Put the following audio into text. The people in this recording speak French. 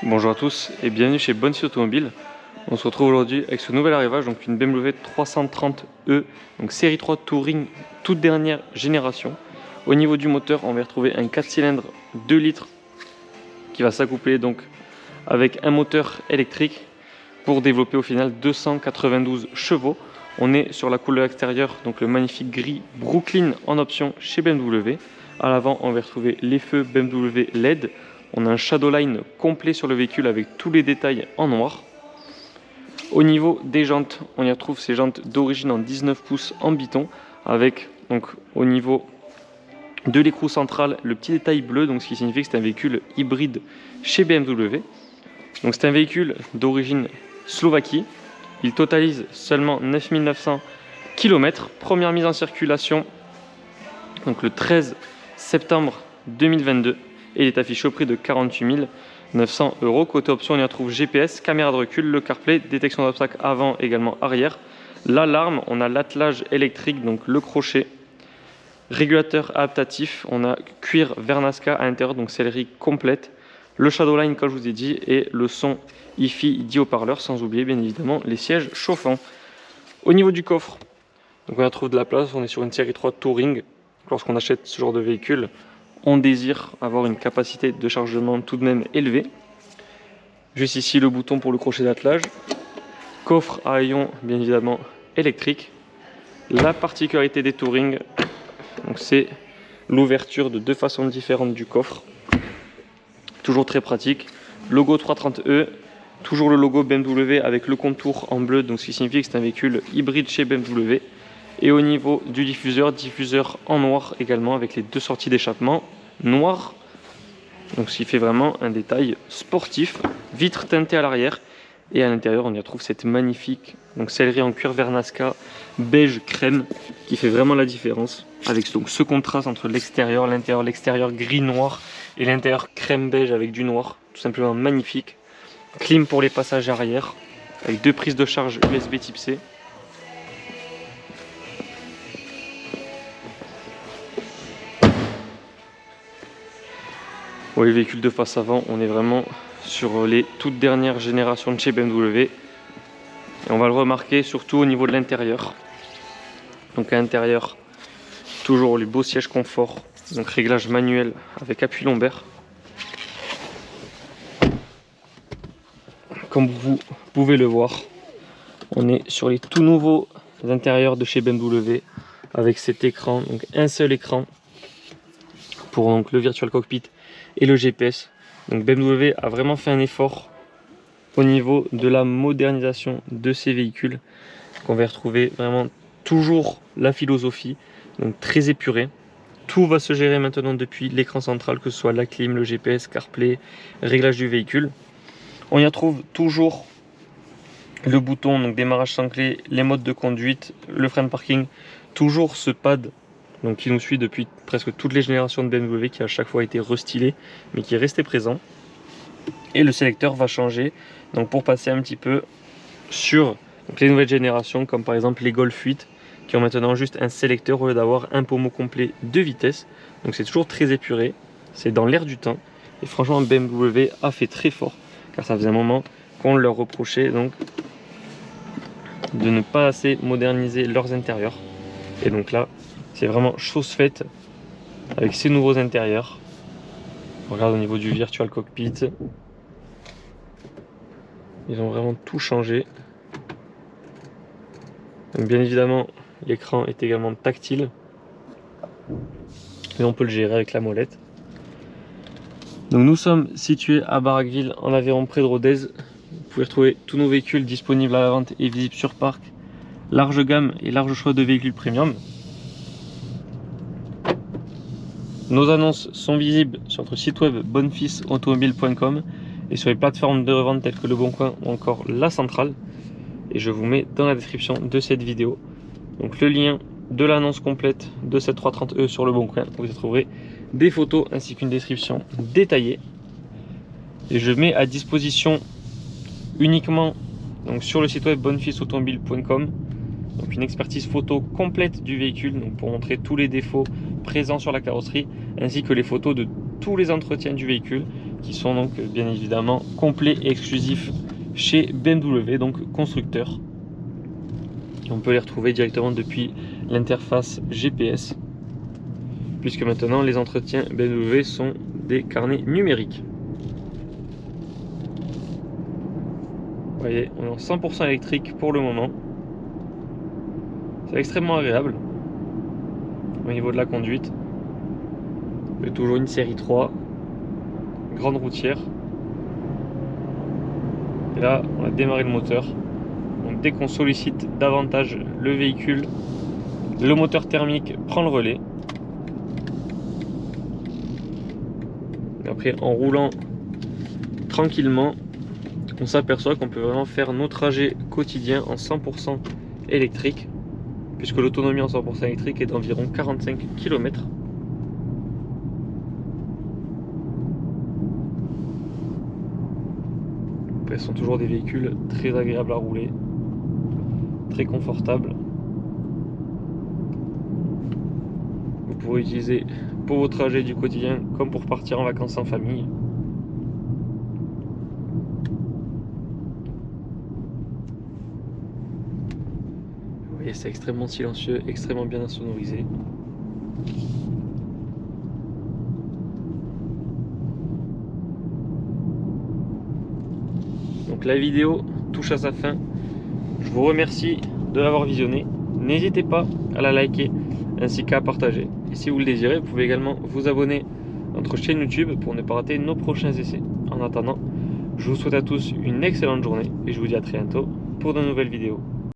Bonjour à tous et bienvenue chez Bonne Fils Automobile. On se retrouve aujourd'hui avec ce nouvel arrivage, donc une BMW 330e, donc série 3 Touring, toute dernière génération. Au niveau du moteur, on va retrouver un 4 cylindres 2 litres qui va s'accoupler donc avec un moteur électrique pour développer au final 292 chevaux. On est sur la couleur extérieure, donc le magnifique gris Brooklyn en option chez BMW. À l'avant, on va retrouver les feux BMW LED. On a un Shadowline complet sur le véhicule avec tous les détails en noir. Au niveau des jantes, on y retrouve ces jantes d'origine en 19 pouces en biton avec donc au niveau de l'écrou central le petit détail bleu, donc ce qui signifie que c'est un véhicule hybride chez BMW. Donc c'est un véhicule d'origine Slovaquie. Il totalise seulement 9900 km. Première mise en circulation donc le 13 septembre 2022. Et il est affiché au prix de 48 900 €. Côté option, on y retrouve GPS, caméra de recul, le CarPlay, détection d'obstacles avant, également arrière. L'alarme, on a l'attelage électrique, donc le crochet. Régulateur adaptatif, on a cuir Vernasca à l'intérieur, donc sellerie complète. Le Shadowline, comme je vous ai dit, et le son hi-fi 10 haut-parleurs, sans oublier bien évidemment les sièges chauffants. Au niveau du coffre, donc on y retrouve de la place, on est sur une série 3 Touring. Lorsqu'on achète ce genre de véhicule, on désire avoir une capacité de chargement tout de même élevée. Juste ici le bouton pour le crochet d'attelage. Coffre à haillons bien évidemment électrique. La particularité des Touring, c'est l'ouverture de deux façons différentes du coffre. Toujours très pratique. Logo 330e, toujours le logo BMW avec le contour en bleu, donc ce qui signifie que c'est un véhicule hybride chez BMW. Et au niveau du diffuseur, diffuseur en noir également avec les deux sorties d'échappement noir. Donc ce qui fait vraiment un détail sportif. Vitre teintée à l'arrière et à l'intérieur on y retrouve cette magnifique donc sellerie en cuir Vernasca beige crème qui fait vraiment la différence avec donc ce contraste entre l'extérieur, l'intérieur, l'extérieur gris noir et l'intérieur crème beige avec du noir. Tout simplement magnifique. Clim pour les passages arrière avec deux prises de charge USB type C. Pour les véhicules de face avant, on est vraiment sur les toutes dernières générations de chez BMW. Et on va le remarquer surtout au niveau de l'intérieur. Donc à l'intérieur, toujours les beaux sièges confort, donc réglage manuel avec appui lombaire. Comme vous pouvez le voir, on est sur les tout nouveaux intérieurs de chez BMW avec cet écran, donc un seul écran pour donc le Virtual Cockpit et le GPS. Donc BMW a vraiment fait un effort au niveau de la modernisation de ces véhicules. On va retrouver vraiment toujours la philosophie, donc très épurée. Tout va se gérer maintenant depuis l'écran central, que ce soit la clim, le GPS, CarPlay, réglage du véhicule. On y retrouve toujours le bouton, donc démarrage sans clé, les modes de conduite, le frein de parking, toujours ce pad donc qui nous suit depuis presque toutes les générations de BMW, qui a à chaque fois été restylé mais qui est resté présent. Et le sélecteur va changer donc pour passer un petit peu sur donc les nouvelles générations, comme par exemple les Golf 8 qui ont maintenant juste un sélecteur au lieu d'avoir un pommeau complet de vitesse. Donc c'est toujours très épuré, c'est dans l'air du temps et franchement BMW a fait très fort car ça faisait un moment qu'on leur reprochait donc de ne pas assez moderniser leurs intérieurs. Et donc là c'est vraiment chose faite avec ces nouveaux intérieurs. On regarde au niveau du Virtual Cockpit. Ils ont vraiment tout changé. Donc bien évidemment, l'écran est également tactile. Et on peut le gérer avec la molette. Donc nous sommes situés à Barraqueville, en Aveyron, près de Rodez. Vous pouvez retrouver tous nos véhicules disponibles à la vente et visibles sur parc. Large gamme et large choix de véhicules premium. Nos annonces sont visibles sur notre site web bonnefilsautomobile.com et sur les plateformes de revente telles que Le Bon Coin ou encore La Centrale. Et je vous mets dans la description de cette vidéo donc le lien de l'annonce complète de cette 330e sur Le Bon Coin. Vous y trouverez des photos ainsi qu'une description détaillée. Et je mets à disposition uniquement donc sur le site web bonnefilsautomobile.com donc une expertise photo complète du véhicule, donc pour montrer tous les défauts présents sur la carrosserie ainsi que les photos de tous les entretiens du véhicule, qui sont donc bien évidemment complets et exclusifs chez BMW, donc constructeur. Et on peut les retrouver directement depuis l'interface GPS, puisque maintenant les entretiens BMW sont des carnets numériques. Vous voyez, on est en 100% électrique pour le moment. C'est extrêmement agréable au niveau de la conduite. Toujours une série 3, grande routière. Et là, on a démarré le moteur. Donc dès qu'on sollicite davantage le véhicule, le moteur thermique prend le relais. Et après, en roulant tranquillement, on s'aperçoit qu'on peut vraiment faire nos trajets quotidiens en 100% électrique, puisque l'autonomie en 100% électrique est d'environ 45 km. Ce sont toujours des véhicules très agréables à rouler, très confortables. Vous pourrez utiliser pour vos trajets du quotidien comme pour partir en vacances en famille. Vous voyez, c'est extrêmement silencieux, extrêmement bien insonorisé. Donc la vidéo touche à sa fin. Je vous remercie de l'avoir visionnée. N'hésitez pas à la liker ainsi qu'à partager. Et si vous le désirez, vous pouvez également vous abonner à notre chaîne YouTube pour ne pas rater nos prochains essais. En attendant, je vous souhaite à tous une excellente journée et je vous dis à très bientôt pour de nouvelles vidéos.